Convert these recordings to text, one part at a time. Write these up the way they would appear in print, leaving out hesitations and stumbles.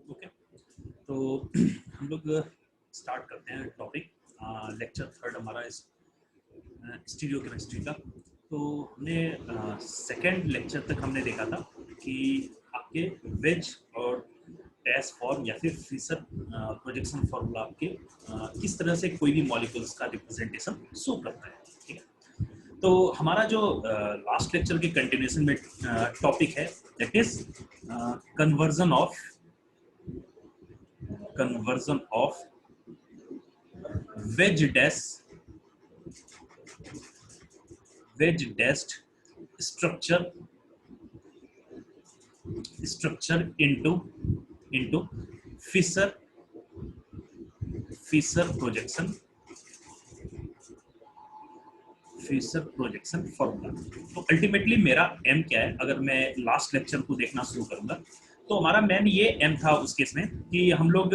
Okay, तो हम लोग स्टार्ट करते हैं टॉपिक। लेक्चर थर्ड हमारा इस स्टीरियो केमिस्ट्री का। तो हमने सेकेंड लेक्चर तक हमने देखा था कि आपके वेज और डैश फॉर्म या फिर फिशर प्रोजेक्शन फॉर्मूला आपके किस तरह से कोई भी मॉलिक्यूल्स का रिप्रेजेंटेशन शो करता है। ठीक है, तो हमारा जो लास्ट लेक्चर के कंटिन्यूएशन में टॉपिक है that is conversion of wedge dashed structure into Fisher projection formula। तो अल्टीमेटली मेरा एम क्या है, अगर मैं लास्ट लेक्चर को देखना शुरू करूंगा तो हमारा मैन ये एम था उस केस में कि हम लोग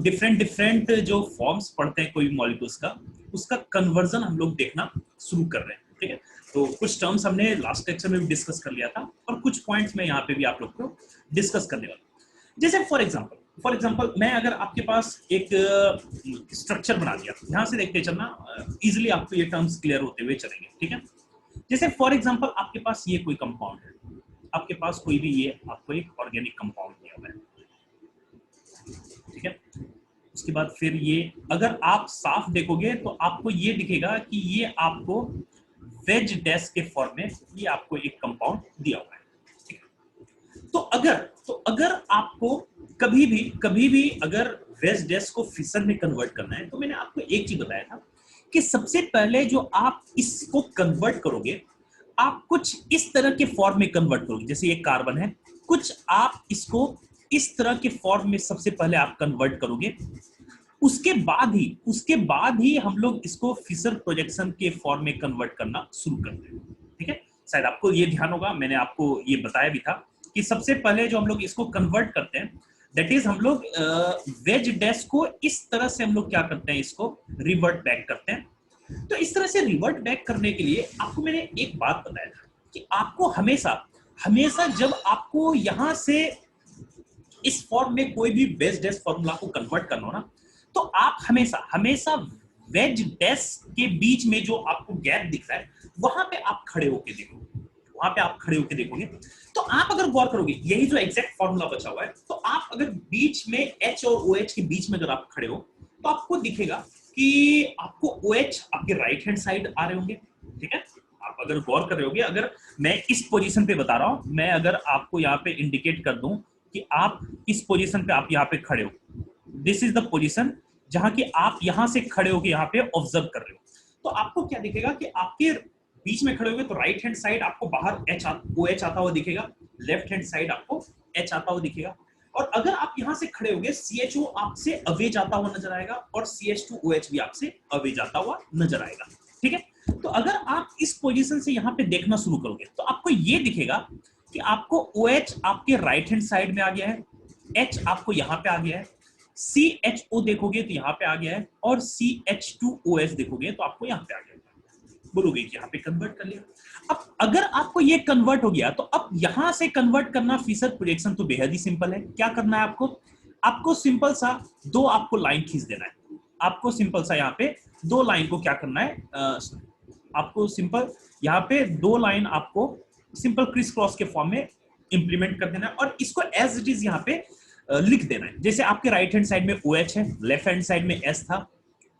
डिफरेंट जो फॉर्म्स पढ़ते हैं कोई मॉलिक्यूल्स का, उसका कन्वर्जन हम लोग देखना शुरू कर रहे हैं। ठीक है, तो कुछ टर्म्स हमने लास्ट लेक्चर में भी डिस्कस कर लिया था और कुछ पॉइंट्स में यहाँ पे भी आप लोग को डिस्कस करने वाला। जैसे फॉर एग्जांपल मैं अगर आपके पास एक स्ट्रक्चर बना दिया, यहाँ से देखते चलना इजिली आपको ये टर्म्स क्लियर होते हुए चलेंगे। ठीक है, जैसे फॉर एग्जांपल आपके पास ये कोई कंपाउंड है, आपके पास कोई भी ये आपको एक ऑर्गेनिक कंपाउंड दिया हुआ है। ठीक है, उसके बाद फिर ये अगर आप साफ देखोगे तो आपको ये दिखेगा कि ये आपको वेज डैश के फॉर्म में ये आपको एक कंपाउंड दिया हुआ है। तो अगर आपको कभी भी अगर वेज डैश को फिशर में कन्वर्ट करना है तो मैंने आपको एक चीज बताया था कि सबसे पहले जो आप इसको कन्वर्ट करोगे, आप कुछ इस तरह के फॉर्म में कन्वर्ट करोगे। जैसे ये कार्बन है, कुछ आप इसको इस तरह के फॉर्म में सबसे पहले आप कन्वर्ट करोगे, उसके बाद ही हम लोग इसको फिशर प्रोजेक्शन के फॉर्म में कन्वर्ट करना शुरू करते हैं। ठीक है, शायद आपको ये ध्यान होगा, मैंने आपको ये बताया भी था कि सबसे पहले जो हम लोग इसको कन्वर्ट करते हैं दैट इज हम लोग वेज डैश को इस तरह से हम लोग क्या करते हैं, इसको रिवर्ट बैक करते हैं। तो इस तरह से रिवर्ट बैक करने के लिए आपको मैंने एक बात बताया था कि आपको हमेशा जब आपको यहां से इस फॉर्म में कोई भी वेज डैश फॉर्मूला को कन्वर्ट करना हो ना, तो आप हमेशा वेज डैश के बीच में जो आपको गैप दिख रहा है वहां पे आप खड़े होके देखोगे। तो आप अगर गौर करोगे, यही जो एग्जैक्ट फॉर्मूला बचा हुआ है, तो आप अगर बीच में H और OH के बीच में अगर आप खड़े हो तो आपको दिखेगा कि आपको OH आपके राइट हैंड साइड आ रहे होंगे। ठीक है, आप अगर गौर कर रहे होगे, अगर मैं इस पोजीशन पे बता रहा हूं, मैं अगर आपको यहाँ पे इंडिकेट कर दूं कि आप इस पोजीशन पे आप यहाँ पे खड़े हो, दिस इज द पोजीशन जहां कि आप यहां से खड़े होकर यहाँ पे ऑब्जर्व कर रहे हो, तो आपको क्या दिखेगा कि आपके बीच में खड़े होगे तो राइट हैंड साइड आपको बाहर OH आता हुआ दिखेगा, लेफ्ट हैंड साइड आपको H आता हुआ दिखेगा। और अगर आप यहां से खड़े होगे CHO आपसे अवे जाता हुआ नजर आएगा और CH2OH भी आपसे अवे जाता हुआ नजर आएगा। ठीक है, तो अगर आप इस पोजीशन से यहाँ पे देखना शुरू करोगे तो आपको ये दिखेगा कि आपको OH आपके राइट हैंड साइड में आ गया है, H आपको यहाँ पे आ गया है, CHO देखोगे तो यहाँ पे आ गया है और CH2OH देखोगे तो आपको यहाँ पे आ गया है। बोलोगे कि यहाँ पे कन्वर्ट कर लिया। अब अगर आपको ये कन्वर्ट हो गया तो अब यहां से कन्वर्ट करना फिशर प्रोजेक्शन तो बेहद ही सिंपल है। क्या करना है आपको सिंपल सा दो आपको लाइन खींच देना है। आपको सिंपल सा यहाँ पे दो लाइन को क्या करना है, आपको सिंपल यहाँ पे दो लाइन आपको सिंपल क्रिस क्रॉस के फॉर्म में इंप्लीमेंट कर देना है और इसको एज इट इज यहाँ पे लिख देना है। जैसे आपके राइट हैंड साइड में OH है, लेफ्ट हैंड साइड में S था,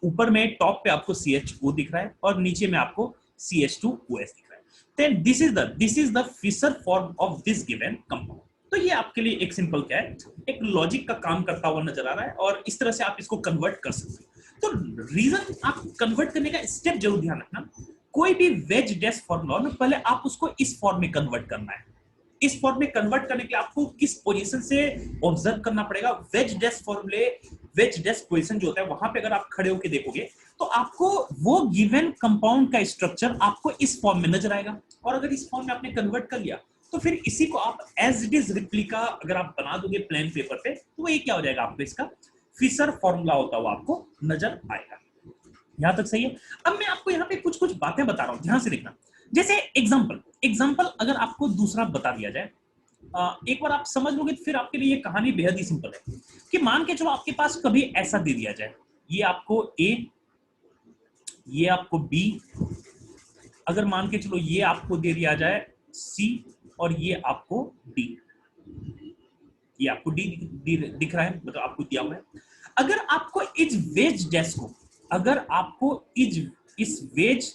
ऊपर में टॉप पे आपको CHO दिख रहा है और नीचे में आपको CH2OH दिख रहा है। Then this is the Fisher form of this given compound। तो ये आपके लिए एक सिंपल क्या है, एक लॉजिक का काम करता हुआ नजर आ रहा है और इस तरह से आप इसको कन्वर्ट कर सकते हैं। तो रीजन आप कन्वर्ट करने का स्टेप जरूर ध्यान रखना, कोई भी वेज डैश फॉर्मूला में पहले आप उसको इस फॉर्म में कन्वर्ट करना है। इस फॉर्म में कन्वर्ट करने के लिए आपको किस पोजीशन से ऑब्जर्व करना पड़ेगा, वेज डैश पोजीशन जो होता है वहां पे अगर आप खड़े होकर देखोगे तो आपको वो गिवन कंपाउंड का स्ट्रक्चर आपको इस फॉर्म में नजर आएगा। और अगर इस फॉर्म में आपने कन्वर्ट कर लिया तो फिर इसी को आप एज इट इज रिप्लिका अगर आप बना दोगे प्लेन पेपर पे तो ये क्या हो जाएगा, आपको इसका फिशर फॉर्मूला होता हुआ आपको नजर आएगा। यहां तक सही है। अब मैं आपको यहाँ पे कुछ बातें बता रहा हूं, ध्यान से देखना। जैसे एग्जांपल अगर आपको दूसरा बता दिया जाए एक बार आप समझ लोगे तो फिर आपके लिए ये कहानी बेहद ही सिंपल है कि मान के चलो आपके पास कभी ऐसा दे दिया जाए, ये आपको ए, ये आपको बी, अगर मान के चलो ये आपको दे दिया जाए सी और ये आपको डी, ये आपको डी दिख रहा है, मतलब आपको दिया हुआ है। अगर आपको इस वेज डैश को, अगर आपको इस वेज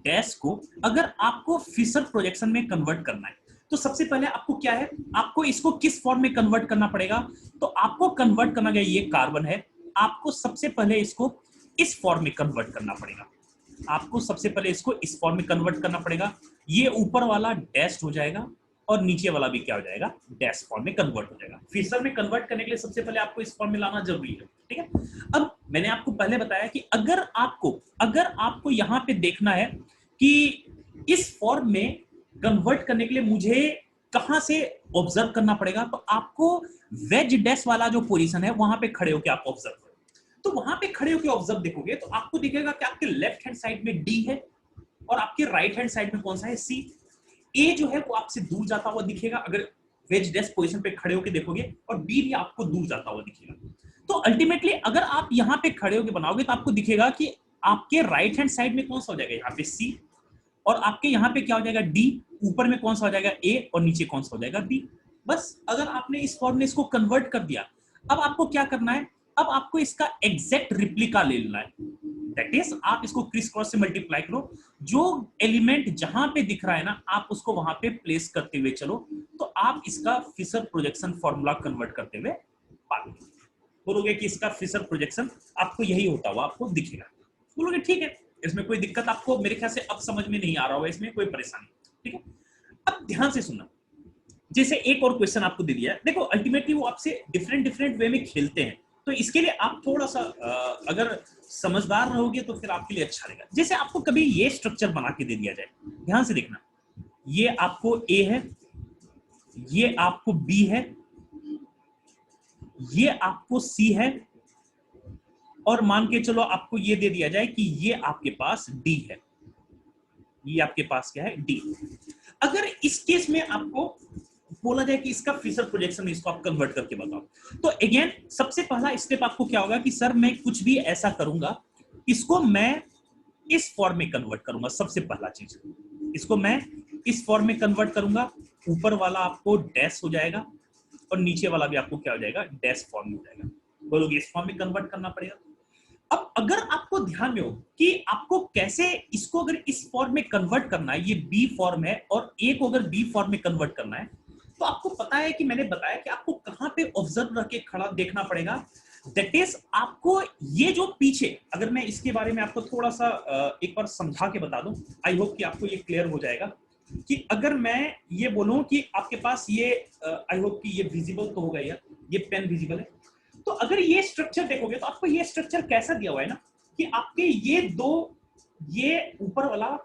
डैश को अगर आपको फिशर प्रोजेक्शन में कन्वर्ट करना है, तो सबसे पहले आपको क्या है, आपको इसको किस फॉर्म में कन्वर्ट करना पड़ेगा? तो आपको कन्वर्ट करना है, ये कार्बन है, आपको सबसे पहले इसको इस फॉर्म में कन्वर्ट करना पड़ेगा, आपको सबसे पहले इसको इस फॉर्म में कन्वर्ट करना पड़ेगा। ये ऊपर वाला डैश हो जाएगा और नीचे वाला भी क्या हो जाएगा, डैश फॉर्म में कन्वर्ट हो जाएगा। फिशर में कन्वर्ट करने के लिए सबसे पहले आपको इस फॉर्म में लाना जरूरी है, ठीक है। अब मैंने आपको पहले बताया कि अगर आपको यहां पे देखना है कि इस फॉर्म में कन्वर्ट करने के लिए मुझे कहां से ऑब्जर्व करना पड़ेगा, तो आपको वेज डैश वाला जो पोजीशन है वहां पे खड़े होकर आप ऑब्जर्व करो। तो वहां पे खड़े होकर ऑब्जर्व देखोगे तो आपको दिखेगा कि आपके लेफ्ट हैंड साइड में डी है और आपके राइट हैंड साइड में कौन सा है, सी। ए जो है वो आपसे दूर जाता हुआ दिखेगा अगर वेज डेस्क पोजीशन पे खड़े होकर देखोगे, और बी भी आपको दूर जाता हुआ दिखेगा। तो अल्टीमेटली अगर आप यहां पे खड़े होकर बनाओगे तो आपको दिखेगा कि आपके राइट हैंड साइड में कौन सा हो जाएगा, यहाँ पे सी, और आपके यहाँ पे क्या हो जाएगा, डी, ऊपर में कौन सा हो जाएगा, ए, और नीचे कौन सा हो जाएगा, बी। बस अगर आपने इस फॉर्म में इसको कन्वर्ट कर दिया, अब आपको क्या करना है, अब आपको इसका एग्जैक्ट रिप्लिका ले लेना है। दैट इज आप इसको क्रिस क्रॉस से मल्टीप्लाई करो, जो एलिमेंट जहां पे दिख रहा है ना आप उसको वहां पे प्लेस करते हुए चलो, तो आप इसका फिशर प्रोजेक्शन फॉर्मूला कन्वर्ट करते हुए पाओगे। बोलोगे कि इसका फिशर प्रोजेक्शन आपको यही होता हुआ आपको दिखेगा। बोलोगे ठीक है, इसमें कोई दिक्कत आपको मेरे ख्याल से अब समझ में नहीं आ रहा होगा, इसमें कोई परेशानी, ठीक है। अब ध्यान से सुनना, जैसे एक और क्वेश्चन आपको दे दिया है, देखो अल्टीमेटली वो आपसे डिफरेंट वे में खेलते हैं, तो इसके लिए आप थोड़ा सा अगर समझदार रहोगे तो फिर आपके लिए अच्छा रहेगा। जैसे आपको कभी ये स्ट्रक्चर बना के दे दिया जाए, ध्यान से देखना, ये आपको ए है, ये आपको बी है, ये आपको सी है, और मान के चलो आपको ये दे दिया जाए कि ये आपके पास डी है, ये आपके पास क्या है, डी। अगर इस केस में आपको बोला जाए कि इसका फिशर प्रोजेक्शन इसको आप कन्वर्ट करके बताओ, तो अगेन सबसे पहला स्टेप आपको क्या होगा कि सर मैं कुछ भी ऐसा करूंगा, इसको मैं इस फॉर्म में कन्वर्ट करूंगा। सबसे पहला चीज, इसको मैं इस फॉर्म में कन्वर्ट करूंगा, ऊपर वाला आपको डैश हो जाएगा और नीचे वाला भी आपको क्या हो जाएगा, डैश फॉर्म में हो जाएगा। बोलोगे इस फॉर्म में कन्वर्ट करना पड़ेगा। अब अगर आपको ध्यान में हो कि आपको कैसे इसको अगर इस फॉर्म में कन्वर्ट करना है, ये बी फॉर्म है और ए को अगर बी फॉर्म में कन्वर्ट करना है, तो आपको पता है कि मैंने बताया कि आपको कहां पे ऑब्जर्व रख के खड़ा देखना पड़ेगा। दैट इज आपको ये जो पीछे, अगर मैं इसके बारे में आपको थोड़ा सा एक बार समझा के बता दूं, आई होप कि आपको ये क्लियर हो जाएगा कि अगर मैं ये बोलूं कि आपके पास ये आई होप कि ये विजिबल तो होगा यार, ये पेन विजिबल है, तो अगर ये स्ट्रक्चर देखोगे तो आपको ये स्ट्रक्चर कैसा दिया हुआ है ना कि आपके ये दो, ये ऊपर वाला,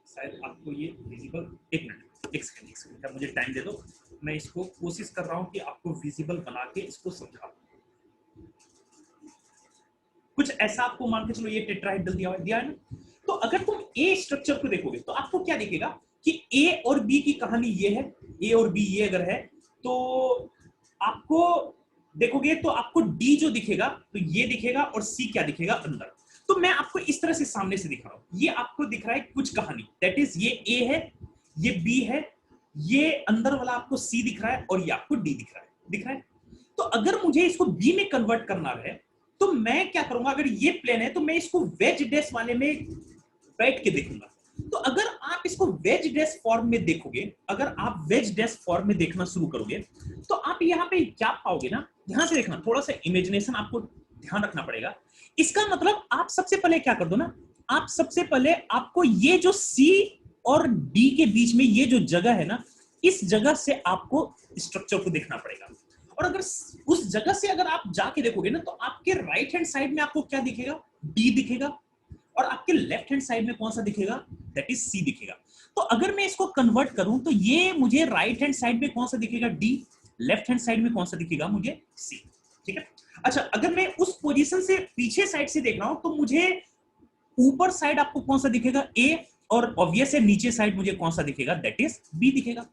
शायद आपको ये विजिबल, एक सेकंड मुझे टाइम दे दो, मैं इसको कोशिश कर रहा हूं कि आपको विजिबल बना के इसको समझा। कुछ ऐसा आपको मान के चलो ये टेट्राहेड्रल दिया है ना, तो अगर तुम ए स्ट्रक्चर को देखोगे तो आपको क्या दिखेगा कि ए और बी की कहानी ये है, ए और बी ये अगर है तो आपको देखोगे तो आपको डी जो दिखेगा तो ये दिखेगा और सी क्या दिखेगा, अंदर। तो मैं आपको इस तरह से सामने से दिखा रहा हूं, ये आपको दिख रहा है कुछ कहानी, दैट इज ये ए है, ये बी है, ये अंदर वाला आपको सी दिख रहा है और ये आपको डी दिख रहा है। तो अगर मुझे इसको बी में कन्वर्ट करना है तो मैं क्या करूंगा, अगर ये प्लेन है तो मैं इसको वेज डैश वाले में बैठ के देखूंगा। तो अगर आप इसको वेज डैश फॉर्म में देखोगे, अगर आप वेज डैश फॉर्म में देखना शुरू करोगे तो आप यहाँ पे क्या पाओगे ना, ध्यान से देखना, थोड़ा सा इमेजिनेशन आपको ध्यान रखना पड़ेगा। इसका मतलब आप सबसे पहले क्या कर दो ना, आप सबसे पहले आपको ये जो सी और डी के बीच में ये जो जगह है ना, इस जगह से आपको स्ट्रक्चर को देखना पड़ेगा। और अगर उस जगह से अगर आप जाके देखोगे ना तो आपके राइट हैंड साइड में आपको क्या दिखेगा, डी दिखेगा, और आपके लेफ्ट हैंड साइड में कौन सा दिखेगा, दैट इज सी दिखेगा। तो अगर मैं इसको कन्वर्ट करूं तो ये मुझे राइट हैंड साइड में कौन सा दिखेगा, डी, लेफ्ट हैंड साइड में कौन सा दिखेगा मुझे, सी, ठीक है। अच्छा, अगर मैं उस पोजीशन से पीछे साइड से देख रहा हूं तो मुझे ऊपर साइड आपको कौन सा दिखेगा, ए, और ऑब्वियस है नीचे साइड मुझे कौन सा दिखेगा, दैट इज बी दिखेगा।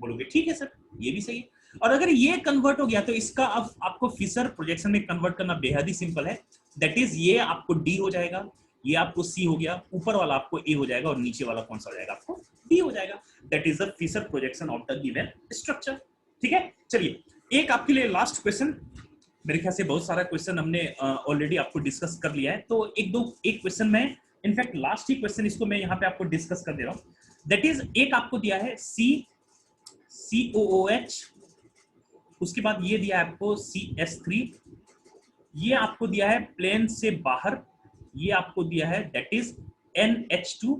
बोलोगे ठीक है सर, ये भी सही है। और अगर ये कन्वर्ट हो गया तो इसका अब आपको फिशर प्रोजेक्शन में कन्वर्ट करना बेहद ही सिंपल है। दैट इज ये आपको डी हो जाएगा, ये आपको सी हो गया, ऊपर वाला आपको ए हो जाएगा और नीचे वाला कौन सा हो जाएगा, आपको डी हो जाएगा। That is the Fischer projection of the given structure. ठीक है, चलिए एक आपके लिए लास्ट क्वेश्चन, मेरे ख्याल से बहुत सारा क्वेश्चन हमने ऑलरेडी आपको डिस्कस कर लिया है, तो एक क्वेश्चन में इनफैक्ट लास्ट ही क्वेश्चन इसको मैं यहाँ पे आपको डिस्कस कर दे रहा हूँ। दैट इज एक आपको दिया है COOH, उसके बाद ये दिया है आपको CS3, ये आपको दिया है प्लेन से बाहर, ये आपको दिया है दैट इज NH2,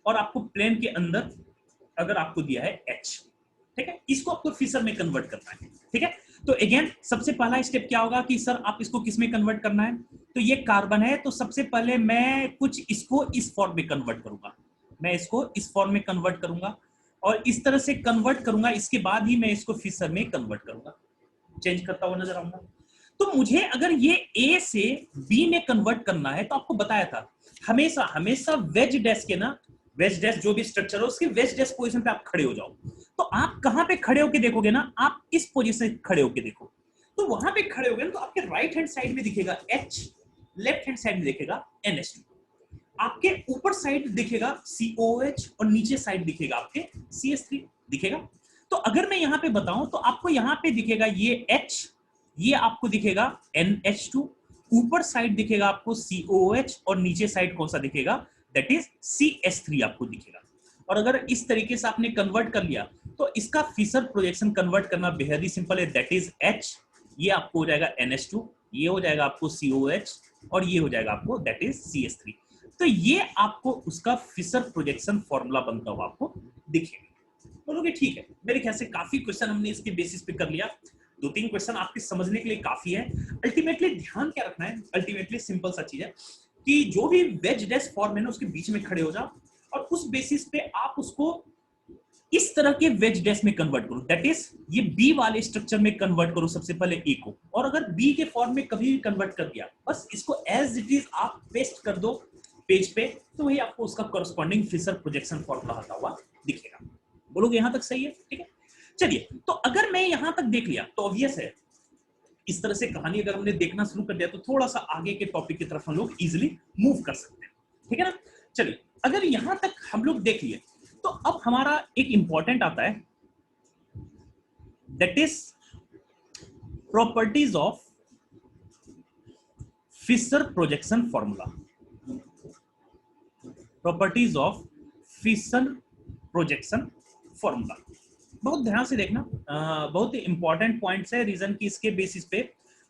और आपको प्लेन के अंदर अगर आपको दिया है H। ठीक है, इसको आपको फिशर में कन्वर्ट करना है। ठीक है, तो अगेन सबसे पहला स्टेप क्या होगा कि सर आप इसको किस में कन्वर्ट करना है, तो ये कार्बन है, तो सबसे पहले मैं कुछ इसको इस फॉर्म में कन्वर्ट करूंगा, मैं इसको इस फॉर्म में कन्वर्ट करूंगा और इस तरह से कन्वर्ट करूंगा, इसके बाद ही मैं इसको फिशर में कन्वर्ट करूंगा, चेंज करता हुआ नजर आऊंगा। तो मुझे अगर ये A से B में कन्वर्ट करना है तो आपको बताया था हमेशा हमेशा वेज डैश के ना, वेज डैश जो भी स्ट्रक्चर हो उसके वेज डैश पोजीशन पे आप खड़े हो जाओ। तो आप कहां पे खड़े होके देखोगे ना, आप इस पोजीशन खड़े होके देखो, तो वहां पे खड़े होगे ना तो आपके राइट हैंड साइड में दिखेगा H, लेफ्ट हैंड साइड में दिखेगा NH2, आपके ऊपर साइड दिखेगा COH और नीचे साइड दिखेगा आपके CS3 दिखेगा। तो अगर मैं यहाँ पे बताऊं तो आपको यहाँ पे दिखेगा ये H, ये आपको दिखेगा NH2, ऊपर साइड दिखेगा आपको COH और नीचे साइड कौन सा दिखेगा, दैट इज CS3 आपको दिखेगा। और अगर इस तरीके से आपने कन्वर्ट कर लिया तो इसका फिशर प्रोजेक्शन कन्वर्ट करना बेहद ही सिंपल है। दैट इज H, ये आपको हो जाएगा NH2, ये हो जाएगा आपको COH और ये हो जाएगा आपको दैट इज CS3। तो ये आपको उसका फिशर प्रोजेक्शन फॉर्मूला बनता हुआ आपको दिखेगा। बोलोगे ठीक है, मेरे ख्याल से काफी क्वेश्चन हमने इसके बेसिस पे कर लिया, 2-3 क्वेश्चन आपके समझने के लिए काफी है। अल्टीमेटली ध्यान क्या रखना है, अल्टीमेटली सिंपल सा चीज है कि जो भी वेज डैश फॉर्म है ना उसके बीच में खड़े हो जाओ और उस बेसिस पे आप उसको इस तरह के वेज डैश में कन्वर्ट करो। दैट इज ये बी वाले स्ट्रक्चर में कन्वर्ट करो सबसे पहले ए को, और अगर बी के फॉर्म में कभी भी कन्वर्ट कर दिया बस इसको एज इट इज आप पेस्ट कर दो पेज पे, तो वही आपको उसका कॉरस्पॉन्डिंग फिशर प्रोजेक्शन फॉर्मूला आता हुआ दिखेगा। बोलोगे यहां तक सही है? ठीक है, चलिए तो अगर मैं यहां तक देख लिया तो ऑब्वियस है इस तरह से कहानी अगर हमने देखना शुरू कर दिया तो थोड़ा सा आगे के टॉपिक की तरफ हम लोग इजिली मूव कर सकते हैं। ठीक है ना, चलिए अगर यहां तक हम लोग देख लिए तो अब हमारा एक इंपॉर्टेंट आता है that is properties of Fischer projection formula. Properties of Fischer projection formula बहुत ध्यान से देखना, बहुत ही इंपॉर्टेंट पॉइंट्स है, रीजन की इसके बेसिस पे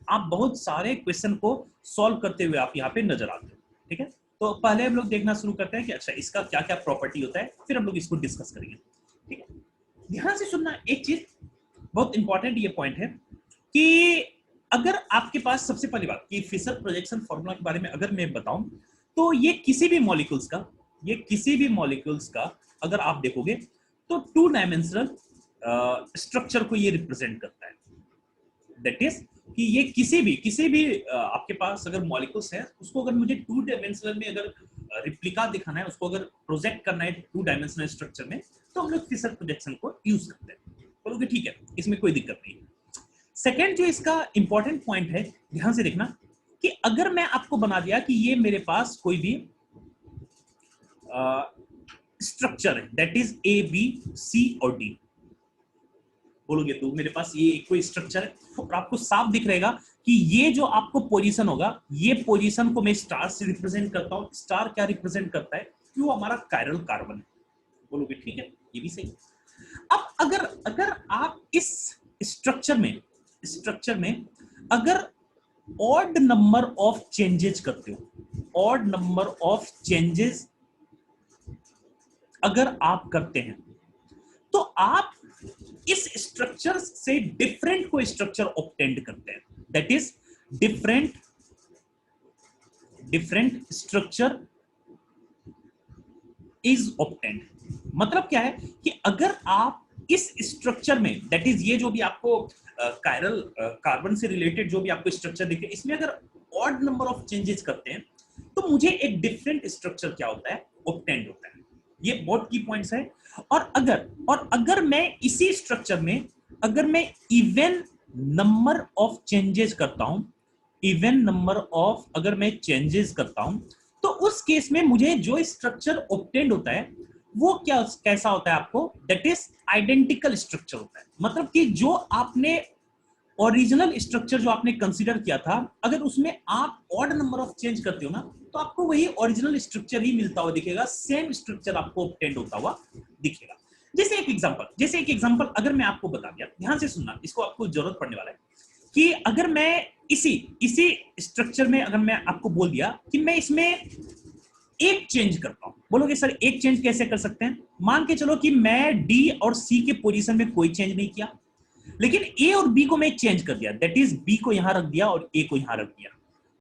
आप बहुत सारे क्वेश्चन को सॉल्व करते हुए आप यहाँ पे नजर आते हो। ठीक है, तो पहले हम लोग देखना शुरू करते हैं कि अच्छा इसका क्या क्या प्रॉपर्टी होता है, फिर हम लोग इसको डिस्कस करेंगे। ठीक है, ध्यान से सुनना, एक चीज बहुत इंपॉर्टेंट ये पॉइंट है कि अगर आपके पास सबसे पहली बात कि फिशर प्रोजेक्शन फॉर्मूला के बारे में अगर मैं बताऊं तो ये किसी भी मॉलिक्यूल्स का अगर आप देखोगे तो 2 डायमेंशनल स्ट्रक्चर को ये रिप्रेजेंट करता है। दैट इज कि ये किसी भी आपके पास अगर मॉलिक्यूल्स है उसको अगर मुझे 2 डायमेंशनल में अगर रिप्लिका दिखाना है, उसको अगर प्रोजेक्ट करना है 2 डायमेंशनल स्ट्रक्चर में, तो हम लोग फिशर प्रोजेक्शन को यूज करते हैं। बोलोगे ठीक है, इसमें कोई दिक्कत नहीं। सेकेंड जो इसका इंपॉर्टेंट पॉइंट है, ध्यान से देखना कि अगर मैं आपको बना दिया कि ये मेरे पास कोई भी स्ट्रक्चर है that is A, B, C और D, बोलोगे तो मेरे पास ये कोई स्ट्रक्चर है और आपको साफ दिख रहेगा कि ये जो आपको पोजीशन होगा, ये पोजीशन को मैं स्टार से रिप्रेजेंट करता हूं। स्टार क्या रिप्रेजेंट करता है कि वो हमारा कायरल कार्बन है। बोलोगे ठीक है, ये भी सही। अब अगर आप इस स्ट्रक्चर में अगर ऑड नंबर ऑफ चेंजेस करते हो, ऑड नंबर ऑफ चेंजेस अगर आप करते हैं तो आप इस स्ट्रक्चर से डिफरेंट कोई स्ट्रक्चर ऑब्टेंड करते हैं। That is different structure is obtained. मतलब क्या है कि अगर आप इस स्ट्रक्चर में दैट इज ये जो भी आपको कायरल कार्बन से रिलेटेड जो भी आपको स्ट्रक्चर दिखे, इसमें अगर ऑड नंबर ऑफ चेंजेस करते हैं तो मुझे एक डिफरेंट स्ट्रक्चर क्या होता है, ऑब्टेंड होता है। ये बहुत की पॉइंट्स है। और अगर मैं इसी स्ट्रक्चर में अगर मैं इवन नंबर ऑफ चेंजेस करता हूं, इवन नंबर ऑफ अगर मैं चेंजेस करता हूं, तो उस केस में मुझे जो स्ट्रक्चर ऑब्टेन्ड होता है वो क्या कैसा होता है आपको, दैट इज आइडेंटिकल स्ट्रक्चर होता है। मतलब कि जो आपने ओरिजिनल स्ट्रक्चर जो आपने कंसीडर किया था, अगर उसमें आप ऑड नंबर ऑफ चेंज करते हो ना, तो आपको वही ओरिजिनल स्ट्रक्चर ही मिलता हुआ दिखेगा, सेम स्ट्रक्चर आपको ऑब्टेन्ड होता हुआ दिखेगा। जैसे एक एग्जांपल अगर मैं आपको बता दिया, ध्यान से सुनना, इसको आपको जरूरत पड़ने वाला है कि अगर मैं इसी स्ट्रक्चर में अगर मैं आपको बोल दिया कि मैं इसमें एक चेंज करता हूं, बोलोगे सर एक चेंज कैसे कर सकते हैं? मान के चलो कि मैं डी और सी के पोजीशन में कोई चेंज नहीं किया, लेकिन ए और बी को मैं चेंज कर दिया, दैट इज बी को यहां रख दिया और ए को यहां रख दिया,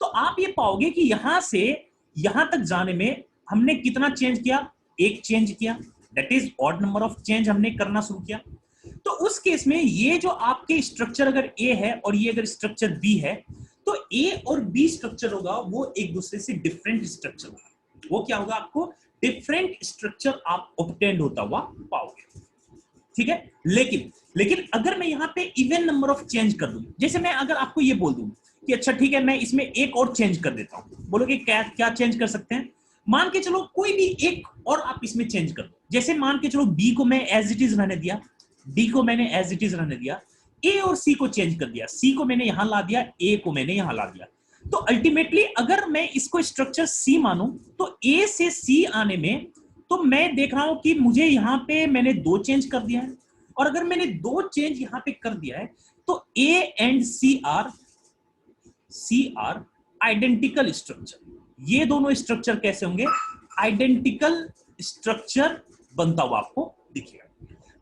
तो आप ये पाओगे कि यहां से यहां तक जाने में हमने कितना चेंज किया? एक चेंज किया, that is odd number of change हमने करना शुरू किया। तो उस केस में ये जो आपके स्ट्रक्चर अगर ए है और ये अगर स्ट्रक्चर बी है, तो ए और बी स्ट्रक्चर होगा वो एक दूसरे से डिफरेंट स्ट्रक्चर होगा। वो क्या होगा? आपको डिफरेंट स्ट्रक्चर आप ऑब्टेन्ड होता हुआ पाओगे, ठीक है। लेकिन अगर मैं यहाँ पे इवन नंबर ऑफ चेंज कर दूं, जैसे मैं अगर आपको ये बोल दूं कि अच्छा ठीक है मैं इसमें एक और चेंज कर देता हूं, बोलोगे क्या क्या चेंज कर सकते हैं? मान के चलो कोई भी एक और आप इसमें चेंज कर दो, जैसे मान के चलो बी को मैं एज इट इज रहने दिया, डी को मैंने एज इट इज रहने दिया, ए और सी को चेंज कर दिया, सी को मैंने यहां ला दिया, ए को मैंने यहां ला दिया। तो अल्टीमेटली अगर मैं इसको स्ट्रक्चर सी मानूं, तो ए से सी आने में तो मैं देख रहा हूं कि मुझे यहां पे मैंने दो चेंज कर दिया है, और अगर मैंने दो चेंज यहां पे कर दिया है तो A and C are identical structure. ये दोनों स्ट्रक्चर कैसे होंगे? आइडेंटिकल स्ट्रक्चर बनता हुआ आपको दिखेगा।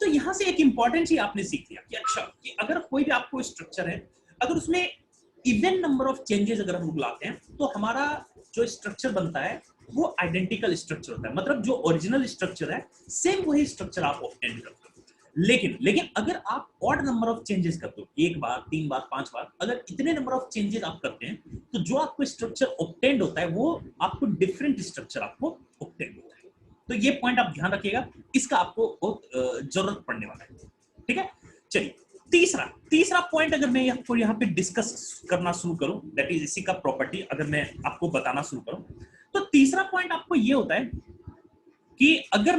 तो यहां से एक इंपॉर्टेंट चीज आपने सीख लिया कि अच्छा कि अगर कोई भी आपको स्ट्रक्चर है, अगर उसमें इवन नंबर ऑफ चेंजेस अगर हम लाते हैं, तो हमारा जो स्ट्रक्चर बनता है वो आइडेंटिकल स्ट्रक्चर होता है। मतलब जो ओरिजिनल स्ट्रक्चर है सेम वही स्ट्रक्चर आप ऑब्टेन करते हो। लेकिन अगर आप ऑड नंबर ऑफ चेंजेस करते हो, एक बार, तीन बार, पांच बार, अगर इतने नंबर ऑफ चेंजेस आप करते हैं, तो जो आपको स्ट्रक्चर ऑब्टेन्ड होता है वो आपको डिफरेंट स्ट्रक्चर आपको ऑब्टेन्ड होता है। तो ये पॉइंट आप ध्यान रखिएगा, इसका आपको बहुत जरूरत पड़ने वाला है, ठीक है। चलिए तीसरा पॉइंट अगर मैं आपको यहाँ पे डिस्कस करना शुरू करूं, दैट इज इसी का प्रॉपर्टी अगर मैं आपको बताना शुरू करूं, तो तीसरा पॉइंट आपको ये होता है कि अगर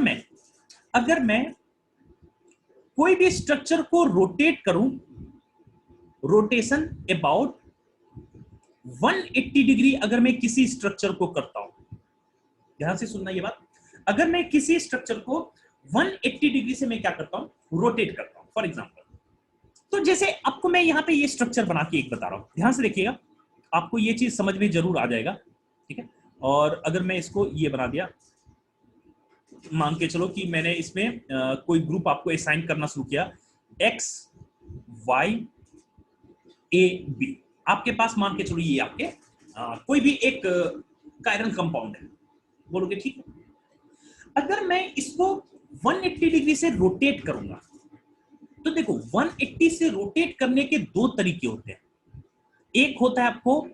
मैं कोई भी स्ट्रक्चर को रोटेट करूं, रोटेशन अबाउट 180 डिग्री अगर मैं किसी स्ट्रक्चर को करता हूं, ध्यान से सुनना ये बात, अगर मैं किसी स्ट्रक्चर को 180 डिग्री से मैं क्या करता हूं? रोटेट करता हूं। फॉर एग्जांपल, तो जैसे आपको मैं यहां पे ये स्ट्रक्चर बना के एक बता रहा हूं, ध्यान से देखिएगा, आपको ये चीज समझ में जरूर आ जाएगा, ठीक है। और अगर मैं इसको ये बना दिया, मान के चलो कि मैंने इसमें कोई ग्रुप आपको असाइन करना शुरू किया, एक्स वाई ए बी, आपके पास मान के चलो ये आपके कोई भी एक कायरल कंपाउंड है, बोलोगे ठीक है। अगर मैं इसको 180 डिग्री से रोटेट करूंगा, तो देखो 180 से रोटेट करने के दो तरीके होते हैं। एक होता है आपको,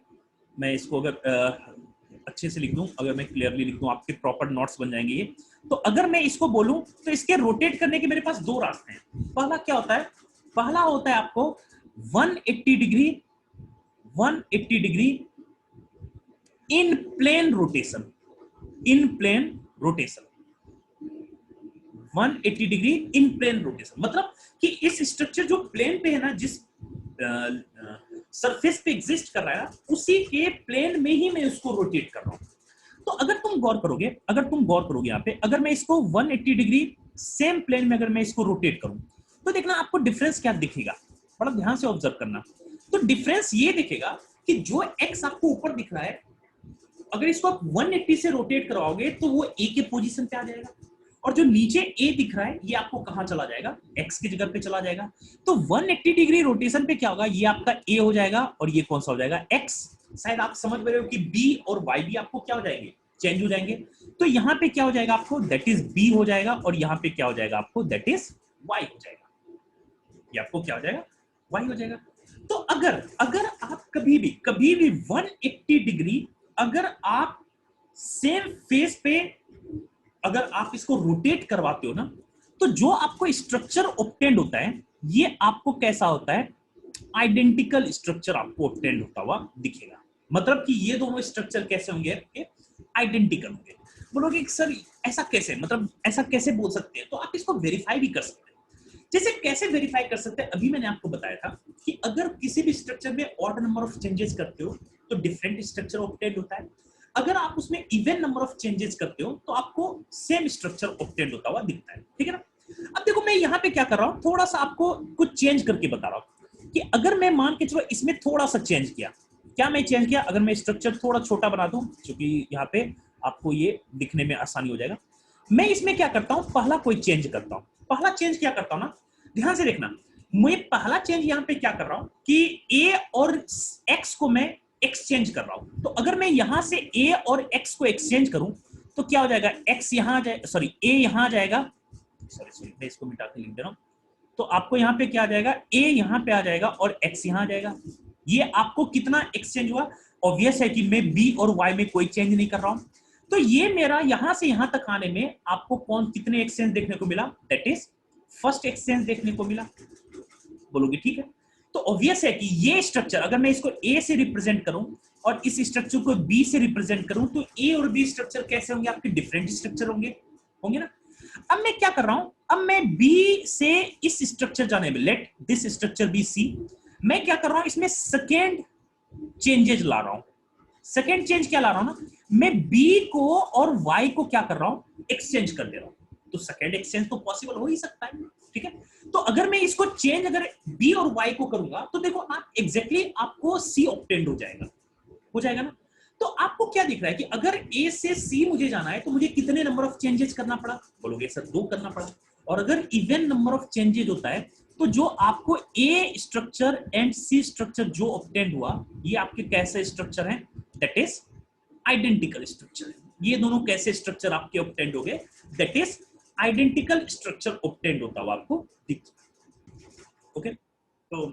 मैं इसको अगर अच्छे से लिख दूं, अगर मैं क्लियरली लिख दूं, आपके प्रॉपर नोट्स बन जाएंगे ये। तो अगर मैं इसको बोलूं तो इसके रोटेट करने के मेरे पास दो रास्ते हैं। पहला क्या होता है? पहला होता है आपको 180 degree in plane rotation, 180 degree in plane rotation, मतलब कि इस स्ट्रक्चर जो प्लेन पे है ना, जिस सरफेस पे एग्जिस्ट कर रहा है, उसी के प्लेन में ही मैं उसको रोटेट कर रहा हूं। तो अगर तुम गौर करोगे यहाँ पे, अगर मैं इसको 180 डिग्री सेम प्लेन में अगर मैं इसको रोटेट करूं, तो देखना आपको डिफरेंस क्या दिखेगा, बड़ा ध्यान से ऑब्जर्व करना। तो डिफरेंस ये दिखेगा कि जो एक्स आपको ऊपर दिख रहा है, अगर इसको आप 180 से रोटेट कराओगे तो वो ए के पोजीशन पे आ जाएगा, और जो नीचे ए दिख रहा है ये आपको कहां चला जाएगा? एक्स की जगह पे चला जाएगा। तो 180 डिग्री रोटेशन पे क्या होगा? ये आपका ए हो जाएगा और ये कौन सा हो जाएगा? एक्स। शायद आप समझ रहे हो कि बी और वाई भी आपको क्या हो जाएंगे? चेंज हो जाएंगे। तो यहाँ पे क्या हो जाएगा आपको? दैट इज बी हो जाएगा, और यहाँ पे क्या हो जाएगा आपको? दैट इज वाई हो जाएगा। ये आपको क्या हो जाएगा? वाई हो जाएगा। तो अगर आप कभी भी 180 डिग्री अगर आप सेम फेस पे अगर आप इसको रोटेट करवाते हो ना, तो जो आपको स्ट्रक्चर ऑब्टेंड होता है ये आपको कैसा होता है, आइडेंटिकल स्ट्रक्चर आपको ऑब्टेंड होता हुआ दिखेगा। मतलब कि ये दोनों स्ट्रक्चर कैसे होंगे, आइडेंटिकल होंगे। बोलोगे सर ऐसा कैसे, मतलब ऐसा कैसे बोल सकते हैं, तो आप इसको वेरीफाई भी कर सकते हैं। जैसे कैसे वेरीफाई कर सकते हैं, अभी मैंने आपको बताया था कि अगर किसी भी स्ट्रक्चर में ऑड नंबर ऑफ चेंजेस करते हो तो डिफरेंट स्ट्रक्चर ऑब्टेंड होता है, अगर आप उसमें इवन नंबर ऑफ चेंजेस करते हो तो आपको सेम स्ट्रक्चर ऑब्टेंड होता हुआ दिखता है, ठीक है ना। अब देखो मैं यहाँ पे क्या कर रहा हूँ, थोड़ा सा आपको कुछ चेंज करके बता रहा हूँ कि अगर मैं मान के चलो इसमें थोड़ा सा चेंज किया, क्या मैं चेंज किया, अगर मैं स्ट्रक्चर थोड़ा छोटा बना दूं क्योंकि यहाँ पे आपको ये दिखने में आसानी हो जाएगा, मैं इसमें क्या करता हूँ, पहला कोई चेंज करता हूँ। पहला चेंज क्या करता हूँ ना, ध्यान से देखना, मैं पहला चेंज यहाँ पे क्या कर रहा हूँ कि a और x को मैं एक्सचेंज कर रहा हूँ। तो अगर मैं यहाँ से a और x को एक्सचेंज करूं तो क्या हो जाएगा, x यहाँ आ जाएगा, सॉरी a यहाँ आ जाएगा, सॉरी मैं इसको मिटा के लिख दे रहा हूँ। तो आपको यहाँ पे क्या आ जाएगा, a यहाँ पे आ जाएगा और x यहाँ आ जाएगा। ये आपको कितना एक्सचेंज हुआ, ऑब्वियस है कि मैं b और y में कोई चेंज नहीं कर रहा हूँ। तो ये मेरा यहाँ से यहाँ तक आने में आपको कौन कितने एक्सचेंज देखने को मिला, दैट इज फर्स्ट एक्सचेंज देखने को मिला। बोलोगे ठीक है, तो ऑब्वियस है कि ये स्ट्रक्चर अगर मैं इसको a से रिप्रेजेंट करूं और इस स्ट्रक्चर को b से रिप्रेजेंट करूं तो a और b स्ट्रक्चर कैसे होंगे, आपके डिफरेंट स्ट्रक्चर होंगे होंगे ना। अब मैं क्या कर रहा हूं, अब मैं b से इस स्ट्रक्चर जाने में, let this structure be c, मैं क्या कर रहा हूं, इसमें सेकेंड चेंजेस ला रहा हूं। सेकेंड चेंज क्या ला रहा हूं ना, मैं b को और y को क्या कर रहा हूं, एक्सचेंज कर दे रहा हूं। तो सेकेंड एक्सचेंज तो पॉसिबल हो ही सकता है, ठीक है। तो अगर मैं इसको चेंज अगर b और y को करूंगा तो देखो आप एग्जैक्टली आपको c ऑब्टेंड हो जाएगा ना। तो आपको क्या दिख रहा है कि अगर a से c मुझे जाना है तो मुझे कितने नंबर ऑफ चेंजेस करना पड़ा, बोलोगे सर 2 करना पड़ा। और अगर इवन नंबर ऑफ चेंजेस होता है तो जो आपको a structure and c structure जो ऑब्टेंड हुआ ये आपके कैसे स्ट्रक्चर हैं, दैट इज आइडेंटिकल स्ट्रक्चर। ये दोनों कैसे स्ट्रक्चर आपके ऑब्टेंड हो गए, that is identical structure obtained होता हुआ आपको दिखता। ओके, तो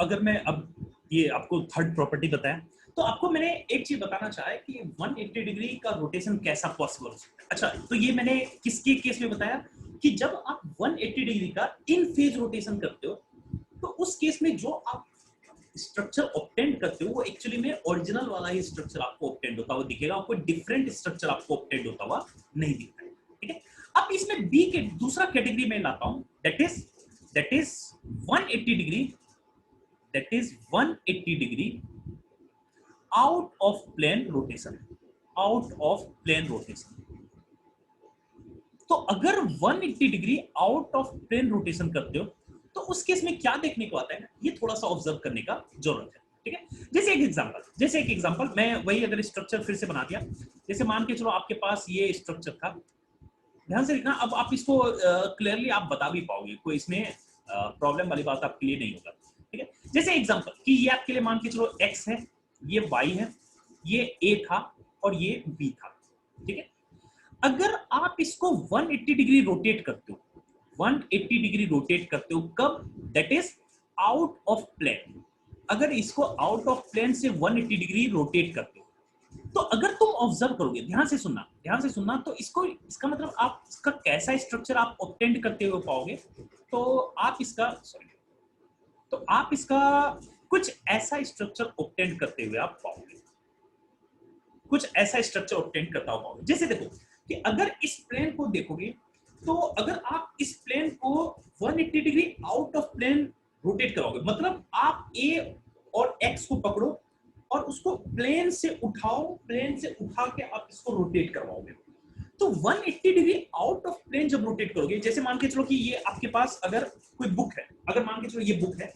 अगर मैं अब ये आपको थर्ड प्रॉपर्टी बताया तो आपको मैंने एक चीज बताना चाहा है कि 180 डिग्री का रोटेशन कैसा पॉसिबल हो सकता है। अच्छा, तो ये मैंने किसके केस में बताया कि जब आप 180 डिग्री का इन फेज रोटेशन करते हो तो उस केस में जो आप स्ट्रक्चर ऑब्टेंड करते हो वो एक्चुअली में ओरिजिनल वाला ही स्ट्रक्चर आपको ऑब्टेंड होता हुआ दिखेगा, कोई डिफरेंट स्ट्रक्चर आपको ऑब्टेंड होता हुआ नहीं दिखता है, ठीक है। अब इसमें बी के दूसरा कैटेगरी में लाता हूं, that is 180 degree, that is 180 degree out of plane rotation, out of plane rotation. तो अगर 180 degree out of plane rotation करते हो तो उस केस में क्या देखने को आता है, ये थोड़ा सा ऑब्जर्व करने का जरूरत है, ठीक है। जैसे एक एग्जांपल मैं वही अगर स्ट्रक्चर फिर से बना दिया, जैसे मान के चलो आपके पास ये स्ट्रक्चर था, ध्यान से देखना, अब आप इसको क्लियरली आप बता भी पाओगे, कोई इसमें प्रॉब्लम वाली बात आपके लिए नहीं होगा, ठीक है। जैसे एग्जांपल कि ये आपके लिए मान के चलो x है, ये y है, ये a था और ये b था, ठीक है। अगर आप इसको 180 डिग्री रोटेट करते हो, 180 डिग्री रोटेट करते हो कब, that is out of plane. अगर इसको आउट ऑफ प्लेन से 180 डिग्री रोटेट करते हो तो अगर तुम ऑब्जर्व करोगे, ध्यान से सुनना, तो इसको इसका मतलब आप इसका कैसा स्ट्रक्चर आप ऑब्टेंड करते हुए पाओगे, तो आप इसका कुछ ऐसा स्ट्रक्चर ऑब्टेंड करते हुए आप पाओगे, कुछ ऐसा स्ट्रक्चर ऑब्टेंड करता हुआ पाओगे। जैसे देखो कि अगर इस प्लेन को देखोगे तो अगर आप इस प्लेन को 180 degree out of plane rotate करोगे, मतलब आप a और x को पकड़ो और उसको प्लेन से उठाओ, प्लेन से उठा के आप इसको रोटेट करवाओगे, तो 180 डिग्री आउट ऑफ प्लेन जब रोटेट करोगे, जैसे मान के चलो कि ये आपके पास अगर कोई बुक है, अगर मान के चलो ये बुक है,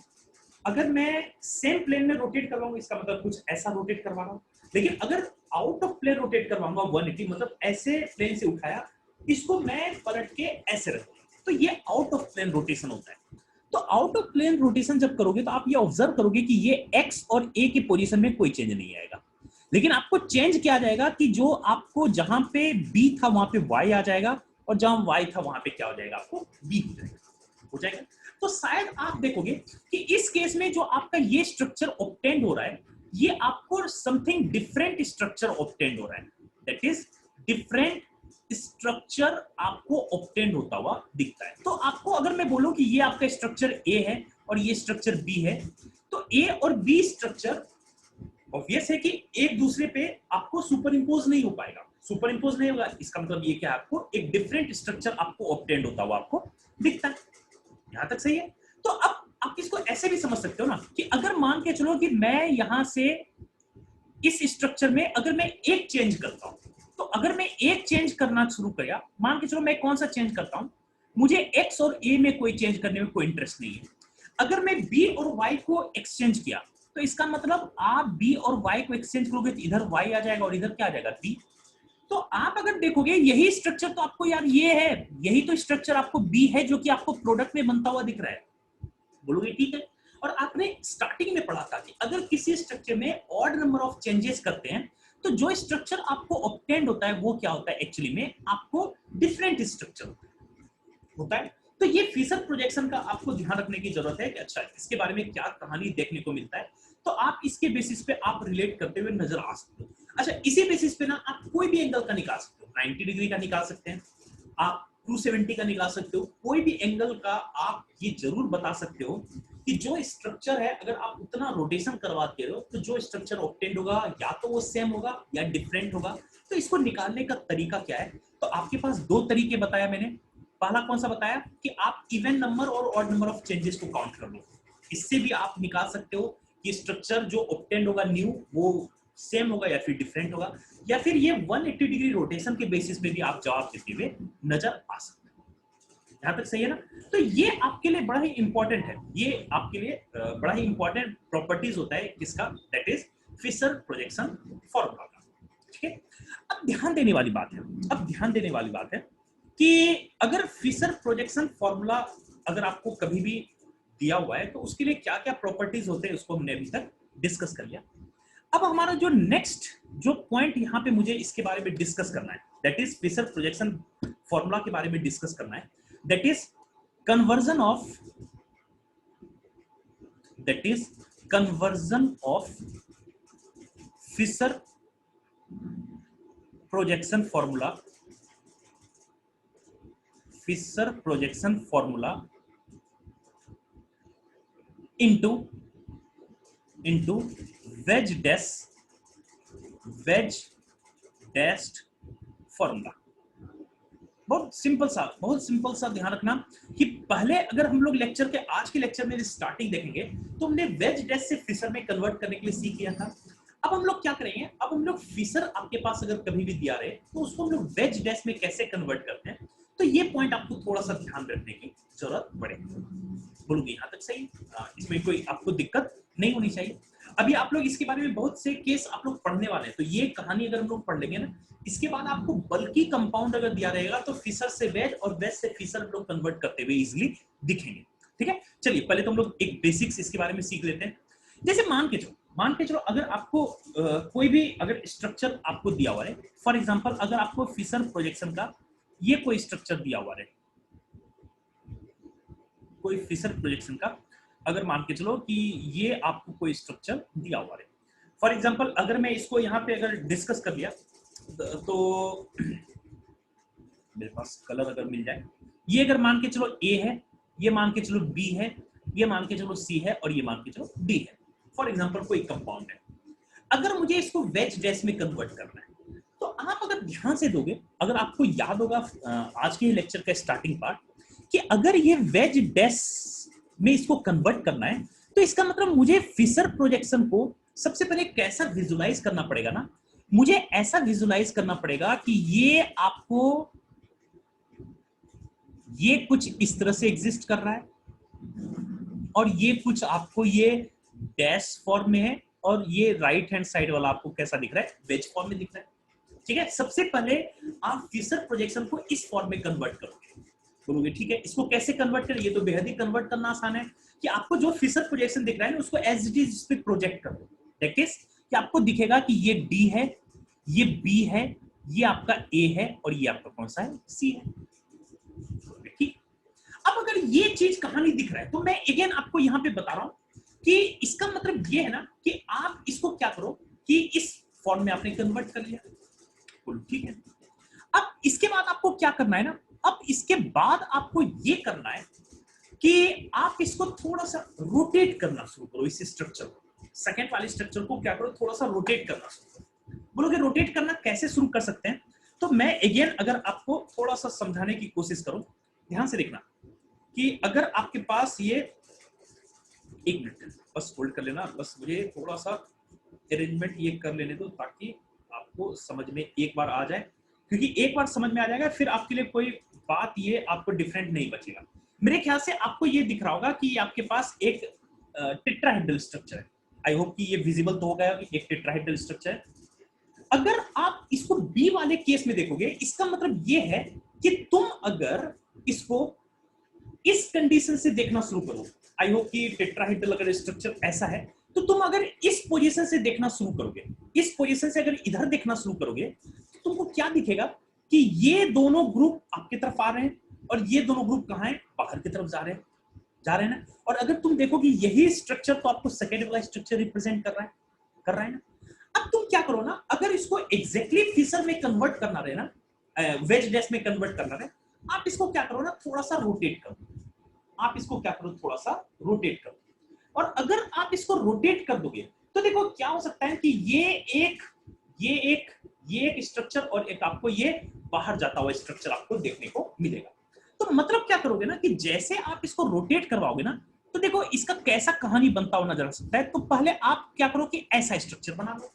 अगर मैं सेम प्लेन में रोटेट करवाऊंगा इसका मतलब कुछ ऐसा रोटेट करवा रहा हूं, लेकिन अगर आउट ऑफ प्लेन रोटेट करवाऊंगा 180, मतलब ऐसे प्लेन से उठाया, इसको मैं पलट के ऐसे रखूंगा, तो ये आउट ऑफ प्लेन रोटेशन होता है। तो आउट ऑफ प्लेन रोटेशन जब करोगे तो आप ये ऑब्जर्व करोगे कि ये x और a की पोजीशन में कोई चेंज नहीं आएगा, लेकिन आपको चेंज क्या आ जाएगा कि जो आपको जहां पे b था वहां पे y आ जाएगा और जहां y था वहां पे क्या हो जाएगा, आपको b हो जाएगा। तो शायद आप देखोगे कि इस केस में जो आपका ये स्ट्रक्चर ऑब्टेंड हो रहा है, ये आपको समथिंग डिफरेंट स्ट्रक्चर ऑब्टेंड हो रहा है, दैट इज डिफरेंट स्ट्रक्चर आपको ऑब्टेन होता हुआ दिखता है। तो आपको अगर मैं बोलूं कि ये आपका स्ट्रक्चर ए है और ये स्ट्रक्चर बी है, तो ए और बी स्ट्रक्चर ऑब्वियस है कि एक दूसरे पे आपको सुपर इंपोज नहीं हो पाएगा, सुपर इंपोज नहीं होगा। इसका मतलब ये क्या, आपको एक डिफरेंट स्ट्रक्चर आपको ऑब्टेन होता हुआ आपको दिखता है। यहां तक सही है। तो अब आप इसको ऐसे भी समझ सकते हो ना कि अगर मान के चलो कि मैं यहां से इस स्ट्रक्चर में अगर मैं एक चेंज करता हूं, तो अगर मैं एक चेंज करना शुरू किया, मान के चलो मैं कौन सा चेंज करता हूं, मुझे एक्स और ए में कोई चेंज करने में कोई इंटरेस्ट नहीं है। अगर मैं बी और वाई को एक्सचेंज किया, तो इसका मतलब आप बी और वाई को एक्सचेंज करोगे तो इधर वाई आ जाएगा और इधर क्या आ जाएगा, बी। तो आप अगर देखोगे यही स्ट्रक्चर तो आपको यार ये है, यही तो स्ट्रक्चर आपको बी है जो कि आपको प्रोडक्ट में बनता हुआ दिख रहा है। बोलोगे ठीक है। और आपने स्टार्टिंग में पढ़ा था कि अगर किसी स्ट्रक्चर में ऑड नंबर ऑफ चेंजेस करते हैं, तो जो स्ट्रक्चर आपको ऑब्टेन्ड होता है वो क्या होता है, एक्चुअली में आपको डिफरेंट स्ट्रक्चर होता है। तो ये फिशर प्रोजेक्शन का आपको ध्यान रखने की जरूरत है कि अच्छा इसके बारे में क्या कहानी देखने को मिलता है, तो आप इसके बेसिस पे आप रिलेट करते हुए नजर आ सकते हो। अच्छा, इसी बेसिस पे ना आप कोई भी एंगल का निकाल सकते हो, 90 डिग्री का निकाल सकते हैं, आप 270 का निकाल सकते हो, कोई भी एंगल का आप ये जरूर बता सकते हो कि जो स्ट्रक्चर है अगर आप उतना रोटेशन करवाते हो तो जो स्ट्रक्चर ऑब्टेन्ड होगा या तो वो सेम होगा या डिफरेंट होगा। तो इसको निकालने का तरीका क्या है, तो आपके पास दो तरीके बताया मैंने। पहला कौन सा बताया कि आप इवन नंबर और ऑड नंबर ऑफ चेंजेस को काउंट कर लो, इससे भी आप निकाल सकते हो कि स्ट्रक्चर जो ऑब्टेन्ड होगा न्यू वो सेम होगा या फिर डिफरेंट होगा, या फिर ये 180 डिग्री रोटेशन के बेसिस पे भी आप जवाब देते हुए नजर आ सकते हैं। यहां तक सही है ना। तो ये आपके लिए बड़ा ही इंपॉर्टेंट है, ये आपके लिए बड़ा ही इंपॉर्टेंट प्रॉपर्टीज होता है किसका, that is Fischer projection formula का। ठीक है। अब ध्यान देने वाली बात है, अब ध्यान देने वाली बात है कि अगर फिशर प्रोजेक्शन फॉर्मूला अगर आपको कभी भी दिया हुआ है तो उसके लिए क्या क्या प्रॉपर्टीज होते हैं उसको हमने अभी तक डिस्कस कर लिया। अब हमारा जो नेक्स्ट जो पॉइंट यहाँ पे मुझे इसके बारे में डिस्कस करना है, that is Fischer projection formula के बारे में डिस्कस करना है, that is conversion of Fischer projection formula into wedge dashed formula. बहुत सिंपल सा ध्यान रखना कि पहले अगर हम लोग लेक्चर के आज के लेक्चर में स्टार्टिंग देखेंगे तो हमने वेज डैश से फिशर में कन्वर्ट करने के लिए सीख लिया था। अब हम लोग क्या करेंगे, अब हम लोग फिशर आपके पास अगर कभी भी दिया रहे तो उसको हम लोग वेज डैश में कैसे कन्वर्ट करते हैं, तो ये पॉइंट आपको थोड़ा सा ध्यान रखने की जरूरत पड़ेगी। बोलूंगी यहाँ तक सही, इसमें कोई आपको दिक्कत नहीं होनी चाहिए। अभी आप लोग इसके बारे में बहुत से केस आप लोग पढ़ने वाले हैं, तो ये कहानी अगर हम लोग पढ़ लेंगे ना, इसके बाद आपको बल्कि कंपाउंड अगर दिया रहेगा तो फिशर से वेज और वेज से फिशर हम लोग कन्वर्ट करते हुए इजिली दिखेंगे। ठीक है, चलिए पहले तो हम लोग एक बेसिक्स इसके बारे में सीख लेते हैं। जैसे मान के चलो अगर आपको कोई भी अगर स्ट्रक्चर आपको दिया हुआ है, फॉर एग्जांपल अगर आपको फिशर प्रोजेक्शन का ये कोई स्ट्रक्चर दिया हुआ है, कोई फिशर प्रोजेक्शन का अगर मान के चलो कि ये आपको कोई स्ट्रक्चर दिया हुआ है, फॉर एग्जांपल अगर मैं इसको यहाँ पे अगर डिस्कस कर लिया तो मेरे पास कलर अगर मिल जाए, ये अगर मान के चलो ए है, ये मान के चलो बी है, ये मान के चलो सी है और ये मान के चलो डी है, फॉर एग्जांपल कोई कंपाउंड है। अगर मुझे इसको वेज डैश में कन्वर्ट करना है तो आप अगर ध्यान से दोगे, अगर आपको याद होगा आज के लेक्चर का स्टार्टिंग पार्ट कि अगर ये वेज डैश में इसको कन्वर्ट करना है तो इसका मतलब मुझे फिशर प्रोजेक्शन को सबसे पहले कैसा विजुलाइज करना पड़ेगा ना, मुझे ऐसा विजुलाइज करना पड़ेगा कि ये आपको ये कुछ इस तरह से एग्जिस्ट कर रहा है और ये कुछ आपको ये डैश फॉर्म में है और ये राइट हैंड साइड वाला आपको कैसा दिख रहा है, वेज फॉर्म में दिख रहा है। ठीक है, सबसे पहले आप फिशर प्रोजेक्शन को इस फॉर्म में कन्वर्ट करोगे, बोलोगे ठीक है इसको कैसे कन्वर्ट करें, ये तो बेहद ही कन्वर्ट करना आसान है कि आपको जो फिशर प्रोजेक्शन दिख रहा है ना उसको एज इट इज इस पे प्रोजेक्ट कर दो। दैट इज कि आपको दिखेगा कि ये डी है, ये बी है, ये आपका ए है और ये आपका कौन सा है, सी है। ठीक, अब अगर ये चीज कहानी दिख रहा है तो मैं अगेन आपको यहां पे बता रहा हूं कि इसका मतलब ये है ना कि आप इसको क्या करो कि इस फॉर्म में आपने कन्वर्ट कर लिया, ठीक है। अब इसके बाद आपको क्या करना है ना, अब इसके बाद आपको ये करना है कि आप इसको थोड़ा सा रोटेट करना शुरू करो, इस स्ट्रक्चर को, सेकंड वाले स्ट्रक्चर को क्या करो, थोड़ा सा रोटेट करना शुरू करो। बोलोगे रोटेट करना कैसे शुरू कर सकते हैं, तो मैं अगेन अगर आपको थोड़ा सा समझाने की कोशिश करूं, ध्यान से देखना कि अगर आपके पास ये, एक मिनट बस होल्ड कर लेना, बस मुझे थोड़ा सा अरेंजमेंट ये कर लेने दो ताकि आपको समझ में एक बार आ जाए, क्योंकि एक बार समझ में आ जाएगा फिर आपके लिए कोई बात ये आपको डिफरेंट नहीं बचेगा। मेरे ख्याल से आपको ये दिख रहा होगा कि आपके पास एक टेट्राहेड्रल स्ट्रक्चर है। आई होप कि ये विजिबल तो हो गया कि एक टेट्राहेड्रल स्ट्रक्चर है। अगर आप इसको बी वाले केस में देखोगे, इसका मतलब ये है कि तुम अगर इसको इस कंडीशन से देखना शुरू करो, आई होप कि टेट्राहेड्रल अगर स्ट्रक्चर ऐसा है, तो तुम अगर इस पोजीशन से देखना शुरू करोगे, इस पोजीशन से अगर इधर देखना शुरू करोगे, तो तुमको क्या दिखेगा कि ये दोनों ग्रुप आपकी तरफ आ रहे हैं और ये दोनों ग्रुप कहां हैं, बाहर की तरफ जा रहे हैं ना। और अगर तुम देखो कि यही स्ट्रक्चर तो आपको सेकेंड वाला स्ट्रक्चर रिप्रेजेंट कर रहा है ना। अब तुम क्या करो ना, अगर इसको एग्जैक्टली फिशर में कन्वर्ट करना रहे ना, वेज डैश में कन्वर्ट करना रहे, आप इसको क्या करो ना, थोड़ा सा रोटेट करो, आप इसको क्या करो, थोड़ा सा रोटेट करो। और अगर आप इसको रोटेट कर दोगे तो देखो क्या हो सकता है कि ये एक स्ट्रक्चर और एक आपको ये बाहर जाता हुआ स्ट्रक्चर आपको देखने को मिलेगा। तो मतलब क्या करोगे ना कि जैसे आप इसको रोटेट करवाओगे ना, तो देखो इसका कैसा कहानी बनता हुआ नजर आ सकता है। तो पहले आप क्या करो कि ऐसा स्ट्रक्चर बना लो,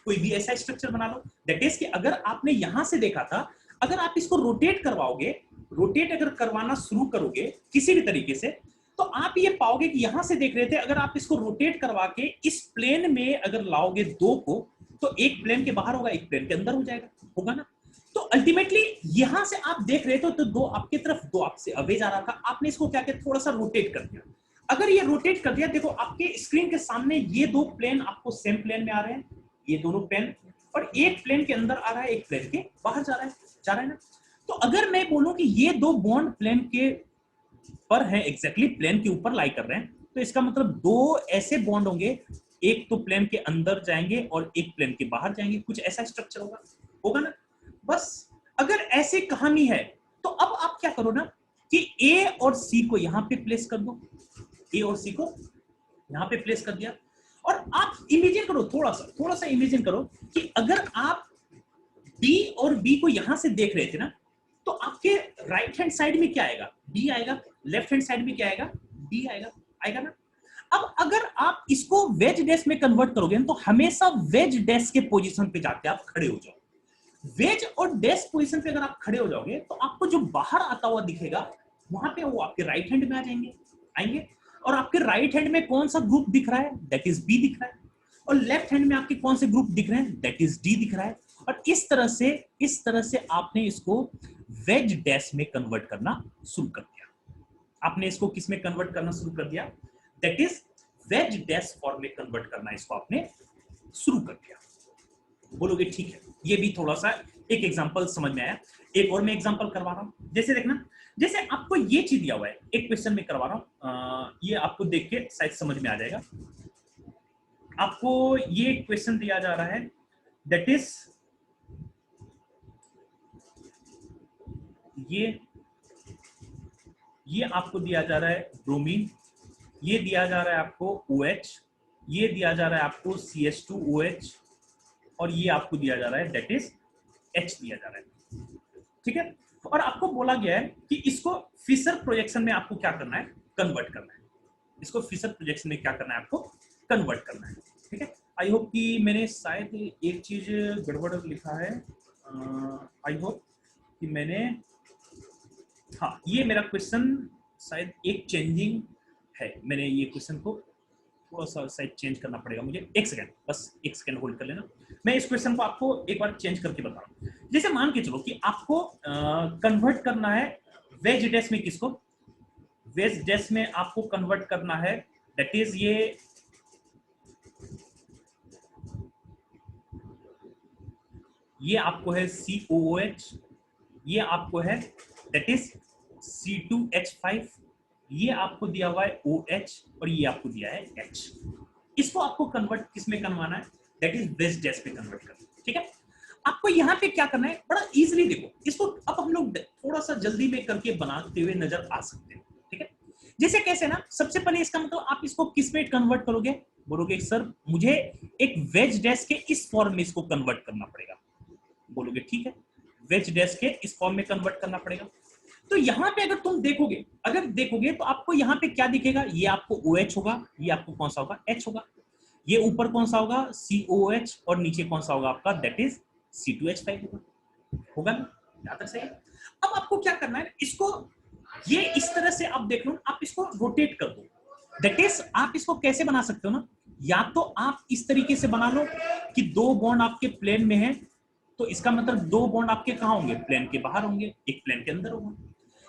कोई भी ऐसा स्ट्रक्चर बना लो, दैट इज कि अगर आपने यहां से देखा था, अगर आप इसको रोटेट करवाओगे, रोटेट अगर करवाना शुरू करोगे किसी भी तरीके से, तो आप ये पाओगे कि यहां से देख रहे थे, अगर आप इसको रोटेट करवा के इस प्लेन में अगर लाओगे दो को, तो एक प्लेन के बाहर होगा, एक प्लेन के अंदर हो जाएगा, होगा ना। तो अल्टीमेटली यहां से आप देख रहे थे तो दो आपकी तरफ, दो आपसे अवे जा रहा था, आपने इसको क्या किया, थोड़ा सा रोटेट कर दिया। अगर ये रोटेट कर दिया, देखो आपके स्क्रीन के सामने ये दो प्लेन आपको सेम प्लेन में आ रहे हैं, ये दोनों प्लेन, और एक प्लेन के अंदर आ रहा है, एक प्लेन के बाहर जा रहा है ना। तो अगर मैं बोलूं कि ये दो बॉन्ड प्लेन के पर है, एग्जैक्टली प्लेन के ऊपर लाई कर रहे हैं, तो इसका मतलब दो ऐसे बॉन्ड होंगे, एक तो प्लेन के अंदर जाएंगे और एक प्लेन के बाहर जाएंगे, कुछ ऐसा स्ट्रक्चर होगा ना। बस अगर ऐसी कहानी है, तो अब आप क्या करो ना कि ए और सी को यहां पे प्लेस कर दो, ए और सी को यहां पे प्लेस कर दिया, और आप इमेजिन करो, थोड़ा सा इमेजिन करो कि अगर आप डी और बी को यहां से देख रहे थे ना, तो आपके राइट हैंड साइड में क्या आएगा, डी आएगा, लेफ्ट हैंड साइड में क्या आएगा, डी आएगा ना। अब अगर आप इसको वेज डैश में कन्वर्ट करोगे तो हमेशा वेज डैश के पोजीशन पे जाके आप खड़े हो जाओ। वेज और डैश पोजीशन पे अगर आप खड़े हो जाओगे, तो आपको जो बाहर आता हुआ दिखेगा, वहां पे वो आपके राइट हैंड में आएंगे। और आपके राइट हैंड में कौन सा ग्रुप दिख रहा है, दैट इज बी दिख रहा है, और लेफ्ट हैंड में आपके कौन से ग्रुप दिख रहे हैं, दैट इज डी दिख रहा है। और इस तरह से आपने इसको वेज डैश में कन्वर्ट करना शुरू कर दिया। आपने इसको किस में कन्वर्ट करना शुरू कर दिया, that is veg dash form में कन्वर्ट करना इसको आपने शुरू कर दिया। बोलोगे ठीक है, ये भी थोड़ा सा एक एग्जांपल समझ में आया। एक और मैं एग्जांपल करवा रहा हूं, जैसे देखना, जैसे आपको ये चीज दिया हुआ है, एक क्वेश्चन में करवा रहा हूं, ये आपको देख के शायद समझ में आ जाएगा। आपको ये क्वेश्चन दिया जा रहा है, दैट इज ये आपको दिया जा रहा है ब्रोमीन, ये दिया जा रहा है आपको OH, ये दिया जा रहा है आपको CH2OH, और ये आपको दिया जा रहा है दैट इज H दिया जा रहा है, ठीक है। और आपको बोला गया है कि इसको फिशर प्रोजेक्शन में आपको क्या करना है, कन्वर्ट करना है। इसको फिशर प्रोजेक्शन में क्या करना है, आपको कन्वर्ट करना है, ठीक है। आई होप कि मैंने शायद एक चीज गड़बड़ लिखा है, आई होप कि मैंने, हाँ ये मेरा क्वेश्चन शायद एक चेंजिंग है, मैंने ये क्वेश्चन को थोड़ा सा शायद चेंज करना पड़ेगा मुझे, एक सेकंड, बस एक सेकंड होल्ड कर लेना। मैं इस क्वेश्चन को आपको एक बार चेंज करके बता रहा हूँ। जैसे मान के चलो कि आपको कन्वर्ट करना है वेज डैश में, किसको, वेज डैश में आपको कन्वर्ट करना है, दैट इज ये आपको है COOH, ये आपको है दैट इज C2H5, ये आपको दिया हुआ है OH, और ये आपको दिया है H। इसको आपको कन्वर्ट किस में करवाना है, दैट इज वेज डैश में कन्वर्ट करना, ठीक है। आपको यहाँ पे क्या करना है, बड़ा इजीली देखो इसको, अब हम लोग थोड़ा सा जल्दी में करके बनाते हुए नजर आ सकते हैं, ठीक है। जैसे कैसे ना, सबसे पहले इसका मतलब आप इसको किस में कन्वर्ट करोगे, बोलोगे सर मुझे एक वेज डैश के इस फॉर्म में इसको कन्वर्ट करना पड़ेगा, बोलोगे ठीक है, वेज डैश के इस फॉर्म में कन्वर्ट करना पड़ेगा। तो यहाँ पे अगर तुम देखोगे तो आपको यहाँ पे क्या दिखेगा, ये आपको OH होगा, ये आपको कौन सा होगा, H होगा, ये ऊपर कौन सा होगा COH, और नीचे कौन सा होगा आपका, दैट इज C2H5 होगा ना, यहाँ तक सही है। अब आपको क्या करना है, इसको ये इस तरह से आप देख लो, आप इसको रोटेट कर दो, दैट इज आप इसको कैसे बना सकते हो ना, या तो आप इस तरीके से बना लो कि दो बॉन्ड आपके प्लेन में है, तो इसका मतलब दो बॉन्ड आपके कहाँ होंगे, प्लेन के बाहर होंगे, एक प्लेन के अंदर होगा।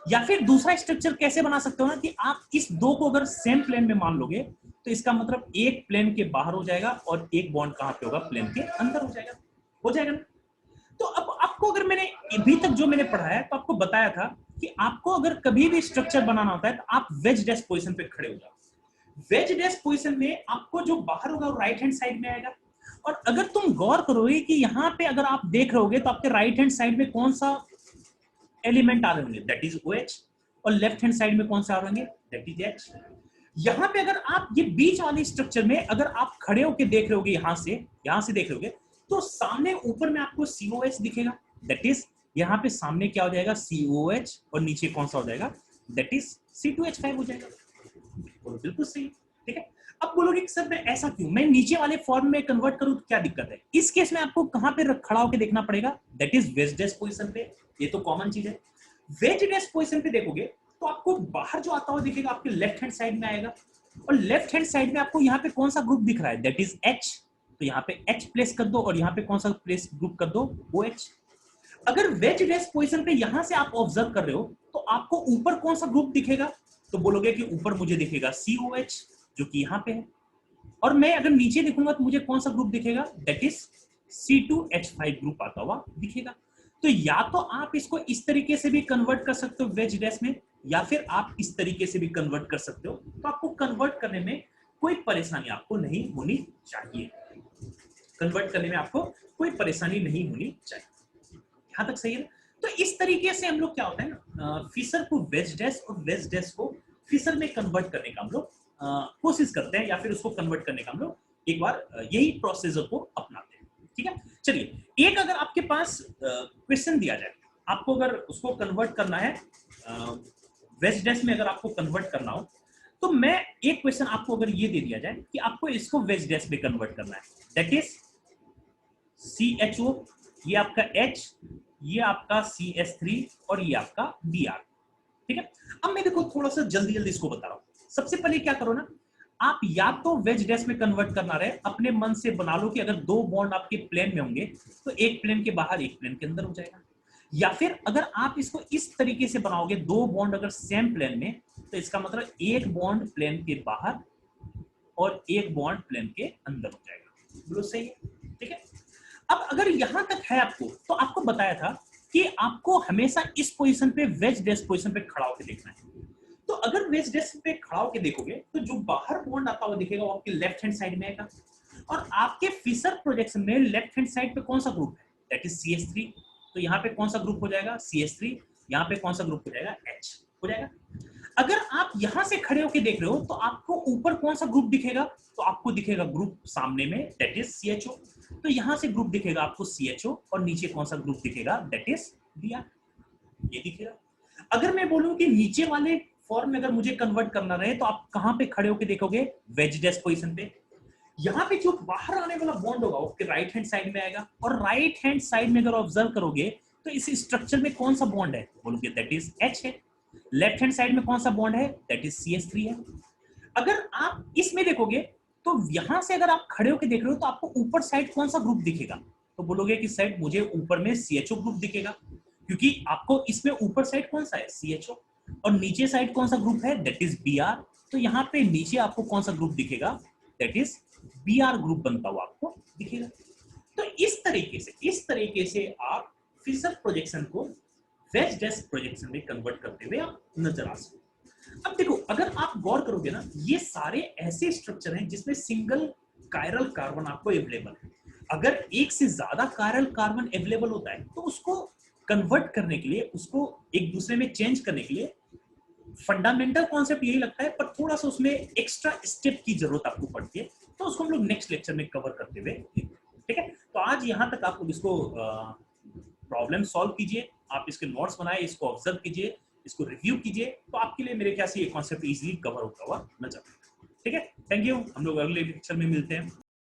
या फिर दूसरा स्ट्रक्चर कैसे बना सकते हो ना, कि आप इस दो को अगर सेम प्लेन में मान लोगे तो इसका मतलब एक प्लेन के बाहर हो जाएगा और एक बॉन्ड कहाँ पे होगा, प्लेन के अंदर हो जाएगा ना। तो अब आपको अगर मैंने अभी तक जो मैंने पढ़ा है तो आपको बताया था कि आपको अगर कभी भी स्ट्रक्चर बनाना होता है तो आप वेज डैश पोजीशन पे खड़े हो जाओ। वेज डैश पोजीशन में आपको जो बाहर होगा वो राइट हैंड साइड में आएगा, और अगर तुम गौर करोगे कि यहाँ पे अगर आप देख रहे होगे तो आपके राइट हैंड साइड में कौन सा एलिमेंट आ रहे होंगे, दैट इज OH, और लेफ्ट हैंड साइड में कौन सा आ रहे होंगे, दैट इज H। यहाँ पे अगर आप ये बीच वाले स्ट्रक्चर में अगर आप खड़े होके देख रहे होगे, यहां से देख रहे होगे, तो सामने ऊपर में आपको COH दिखेगा, दैट इज यहाँ पे सामने क्या हो जाएगा, COH, और नीचे कौन सा हो जाएगा, दैट इज C2H5 हो जाएगा। बिल्कुल सही, ठीक है। अब बोलोगे कि सर मैं ऐसा क्यों, मैं नीचे वाले फॉर्म में कन्वर्ट करूं तो क्या दिक्कत है, इस केस में आपको कहां पे खड़ा होकर देखना पड़ेगा, that is veg dash position पे, ये तो कॉमन चीज है। वेज डैश पोजीशन पे देखोगे तो आपको बाहर जो आता हुआ दिखेगा आपके लेफ्ट हैंड साइड में आएगा, और लेफ्ट हैंड साइड में आपको यहाँ पे कौन सा ग्रुप दिख रहा है, दैट इज H, तो यहाँ पे H प्लेस कर दो, और यहाँ पे कौन सा प्लेस ग्रुप कर दो, OH। अगर वेज डैश पोजीशन पे यहां से आप ऑब्जर्व कर रहे हो तो आपको ऊपर कौन सा ग्रुप दिखेगा, तो बोलोगे कि ऊपर मुझे दिखेगा COH जो कि यहाँ पे है, और मैं अगर नीचे देखूंगा तो मुझे कौन सा ग्रुप दिखेगा, दैट इज C2H5 ग्रुप आता हुआ दिखेगा। तो या तो आप इसको इस तरीके से भी कन्वर्ट कर सकते हो वेज डैश में, या फिर आप इस तरीके से भी कन्वर्ट कर सकते हो, तो आपको कन्वर्ट करने में कोई परेशानी आपको नहीं होनी चाहिए, कन्वर्ट करने में आपको कोई परेशानी नहीं होनी चाहिए, यहां तक सही है। तो इस तरीके से हम लोग क्या होता है ना, फिशर को वेज डैश और वेज डैश को फिशर में कन्वर्ट करने का हम लोग कोशिश करते हैं, या फिर उसको कन्वर्ट करने का हम लोग एक बार यही प्रोसीजर को अपनाते हैं, ठीक है। चलिए, एक अगर आपके पास क्वेश्चन दिया जाए, आपको अगर उसको कन्वर्ट करना है वेज डैश में, अगर आपको कन्वर्ट करना हो, तो मैं एक क्वेश्चन आपको अगर ये दे दिया जाए कि आपको इसको वेज डैश में कन्वर्ट करना है, दैट इज CHO, ये आपका H, ये आपका CH3, और ये आपका Br, ठीक है। अब मैं देखो थोड़ा सा जल्दी जल्दी इसको बता रहा हूं। सबसे पहले क्या करो ना, आप या तो वेज डैश में कन्वर्ट करना रहे, अपने मन से बना लो कि अगर दो बॉन्ड आपके प्लेन में होंगे तो एक प्लेन के बाहर एक प्लेन के अंदर हो जाएगा, या फिर अगर आप इसको इस तरीके से बनाओगे, दो बॉन्ड अगर सेम प्लेन में, तो इसका मतलब एक बॉन्ड प्लेन के बाहर और एक बॉन्ड प्लेन के अंदर हो जाएगा, बिल्कुल सही है, ठीक है। अब अगर यहां तक है आपको, तो आपको बताया था कि आपको हमेशा इस पोजीशन पे वेज डैश पोजीशन पे खड़ा होकर देखना है। तो अगर वेज डैश पे खड़ा होकर देखोगे तो जो बाहर बॉन्ड आता हुआ दिखेगा वो आपके लेफ्ट हैंड साइड में आएगा, और आपके फिशर प्रोजेक्शन में लेफ्ट हैंड साइड पे कौन सा ग्रुप है, दैट इज CH3, तो यहाँ पे कौन सा ग्रुप हो जाएगा, CH3, यहाँ पे कौन सा ग्रुप हो जाएगा, H हो जाएगा। अगर आप यहां से खड़े होकर देख रहे हो तो आपको ऊपर कौन सा ग्रुप दिखेगा, तो आपको दिखेगा ग्रुप सामने में, दैट इज CHO, तो यहां से ग्रुप दिखेगा आपको CHO, और नीचे कौन सा ग्रुप दिखेगा, दैट इज Br, ये दिखेगा। अगर मैं बोलूं कि नीचे वाले फॉर्म में अगर मुझे कन्वर्ट करना रहे तो आप कहां पे खड़े होकर देखोगे, वेज डैश पोजीशन पे, यहाँ पे जो बाहर आने वाला बॉन्ड होगा उसके राइट हैंड साइड में आएगा, और राइट हैंड साइड में अगर ऑब्जर्व करोगे तो इस स्ट्रक्चर में कौन सा बॉन्ड है, बोलोगे दैट इज H है। लेफ्ट हैंड साइड में कौन सा बॉन्ड है, दैट इज CH3 है। अगर आप इसमें देखोगे तो यहां से अगर आप खड़े होकर देख रहे हो तो आपको ऊपर साइड कौन सा ग्रुप दिखेगा, तो बोलोगे कि साइड मुझे ऊपर में CHO ग्रुप दिखेगा, क्योंकि आपको इसमें ऊपर साइड कौन सा है, CHO, और नीचे साइड कौन सा ग्रुप है, दैट इज Br, तो यहाँ पे नीचे आपको कौन सा ग्रुप दिखेगा, दैट इज Br ग्रुप बनता हुआ आपको दिखेगा। तो इस तरीके से आप फिशर प्रोजेक्शन को वेज डैश प्रोजेक्शन में कन्वर्ट करते हुए आप नजर आ सकते हैं। अब देखो, अगर आप गौर करोगे ना, ये सारे ऐसे स्ट्रक्चर हैं जिसमें सिंगल कायरल कार्बन आपको अवेलेबल है, अगर एक से ज्यादा कायरल कार्बन अवेलेबल होता है तो उसको कन्वर्ट करने के लिए, उसको एक दूसरे में चेंज करने के लिए फंडामेंटल कॉन्सेप्ट यही लगता है, पर थोड़ा सा उसमें एक्स्ट्रा स्टेप की जरूरत आपको पड़ती है, तो उसको हम लोग नेक्स्ट लेक्चर में कवर करते हुए, ठीक है। तो आज यहाँ तक आप लोग इसको प्रॉब्लम सॉल्व कीजिए, आप इसके नोट्स बनाए, इसको ऑब्जर्व कीजिए, इसको रिव्यू कीजिए, तो आपके लिए मेरे ख्याल से ये कॉन्सेप्ट इजीली कवर होता हुआ नजर, ठीक है। थैंक यू, हम लोग अगले लेक्चर में मिलते हैं।